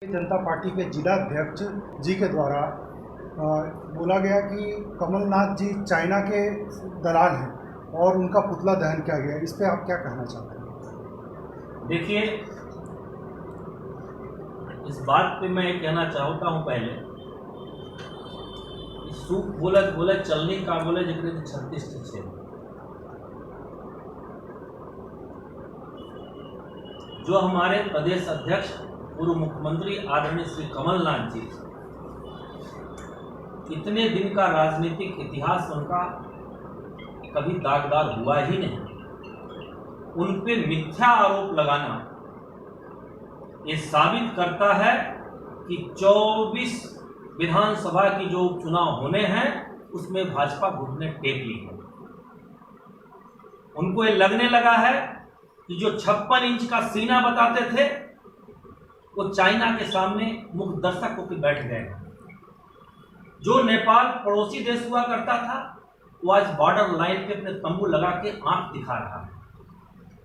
जनता party के जिला अध्यक्ष जी के द्वारा बोला गया कि कमलनाथ जी चाइना के दलाल हैं और उनका पुतला दहन किया गया। इस पे आप क्या कहना चाहते हैं? देखिए, इस बात पे मैं कहना चाहता हूं पहले, सूख बोलत बोले चलने का बोले जिक्र 36 छे जो हमारे प्रदेश अध्यक्ष पूर्व मुख्यमंत्री आदरणीय श्री कमलनाथ जी, इतने दिन का राजनीतिक इतिहास उनका कभी दागदार हुआ ही नहीं। उन पे मिथ्या आरोप लगाना ये साबित करता है कि 24 विधानसभा की जो उपचुनाव होने हैं उसमें भाजपा घुटने टेक ली है। उनको ये लगने लगा है कि जो 56 इंच का सीना बताते थे वो चाइना के सामने मुख दर्शक होकर बैठ गए। जो नेपाल पड़ोसी देश हुआ करता था वो आज बॉर्डर लाइन पे अपने तंबू लगा के आंख दिखा रहा है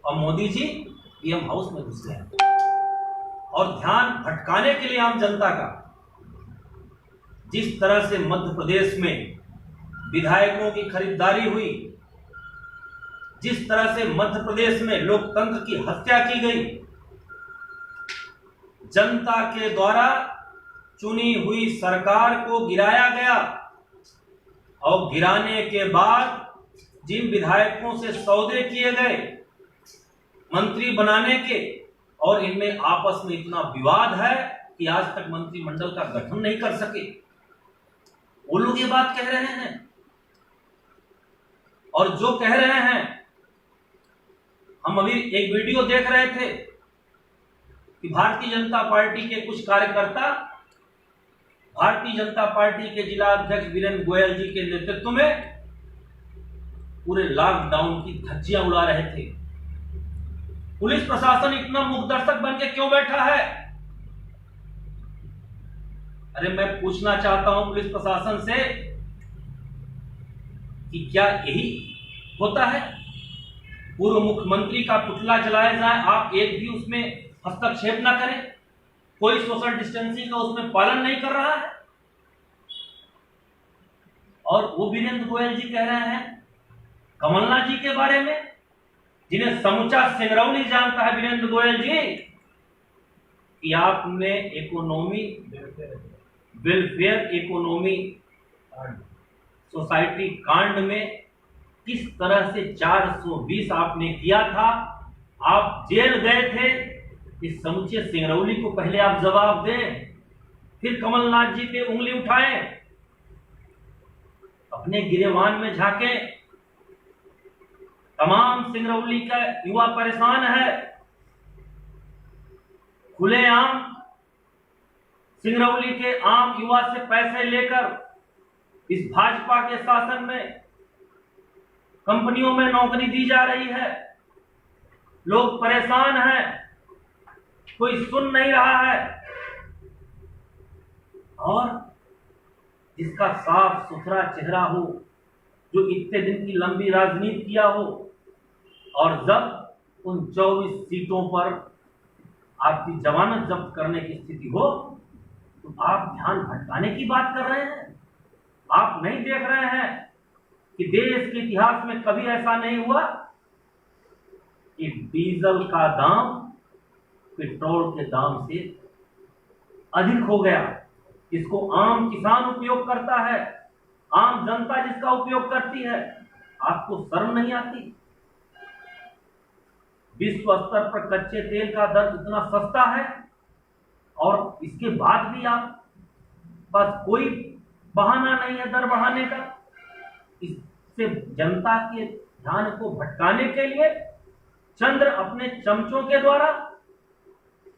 और मोदी जी पीएम हाउस में घुस गए और ध्यान भटकाने के लिए आम जनता का, जिस तरह से मध्य प्रदेश में विधायकों की खरीदारी हुई, जिस तरह से मध्य प्रदेश में लोकतंत्र की हत्या की गई, जनता के द्वारा चुनी हुई सरकार को गिराया गया और गिराने के बाद जिन विधायकों से सौदे किए गए मंत्री बनाने के, और इनमें आपस में इतना विवाद है कि आज तक मंत्रिमंडल का गठन नहीं कर सके, वो लोग ये बात कह रहे हैं। और जो कह रहे हैं, हम अभी एक वीडियो देख रहे थे कि भारतीय जनता पार्टी के कुछ कार्यकर्ता भारतीय जनता पार्टी के जिला अध्यक्ष वीरेंद्र गोयल जी के नेतृत्व में पूरे लॉकडाउन की धज्जियां उड़ा रहे थे। पुलिस प्रशासन इतना मुखदर्शक बन के क्यों बैठा है? अरे मैं पूछना चाहता हूं पुलिस प्रशासन से कि क्या यही होता है? पूर्व मुख्यमंत्री का पुतला जलाया जाए, आप एक भी उसमें हस्तक्षेप ना करें, कोई सोशल डिस्टेंसिंग का उसमें पालन नहीं कर रहा है। और वो वीरेंद्र गोयल जी कह रहे हैं कमलनाथ जी के बारे में, जिन्हें समूचा सिंगरौली जानता है वीरेंद्र गोयल जी, कि आपने इकोनॉमी वेलफेयर इकोनॉमी सोसाइटी कांड में किस तरह से 420 आपने किया था, आप जेल गए थे। इस समूचे सिंगरौली को पहले आप जवाब दें, फिर कमलनाथ जी पे उंगली उठाएं, अपने गिरेबान में झांकें। तमाम सिंगरौली का युवा परेशान है। खुलेआम सिंगरौली के आम युवा से पैसे लेकर इस भाजपा के शासन में कंपनियों में नौकरी दी जा रही है। लोग परेशान हैं, कोई सुन नहीं रहा है। और जिसका साफ सुथरा चेहरा हो, जो इतने दिन की लंबी राजनीति किया हो, और जब उन 24 सीटों पर आपकी जमानत जब्त करने की स्थिति हो तो आप ध्यान भटकाने की बात कर रहे हैं। आप नहीं देख रहे हैं कि देश के इतिहास में कभी ऐसा नहीं हुआ कि डीजल का दाम पेट्रोल के दाम से अधिक हो गया। इसको आम किसान उपयोग करता है, आम जनता जिसका उपयोग करती है। आपको शर्म नहीं आती? विश्व स्तर पर कच्चे तेल का दर इतना सस्ता है और इसके बाद भी आप बस कोई बहाना नहीं है दर बढ़ाने का। इससे जनता के ध्यान को भटकाने के लिए चंद्र अपने चमचों के द्वारा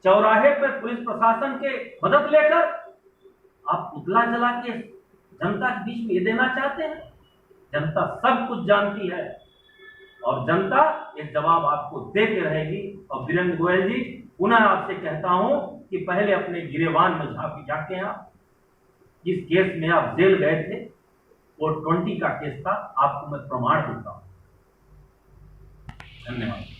चौराहे पर पुलिस प्रशासन के मदद लेकर आप पुतला जला के जनता के बीच में ये देना चाहते हैं। जनता सब कुछ जानती है और जनता ये जवाब आपको देते रहेगी। और वीरेंद्र गोयल जी, पुनः आपसे कहता हूं कि पहले अपने गिरेबान में जाके आप, जिस केस में आप जेल गए थे वो 20 का केस था, आपको मैं प्रमाण देता हूं। धन्यवाद।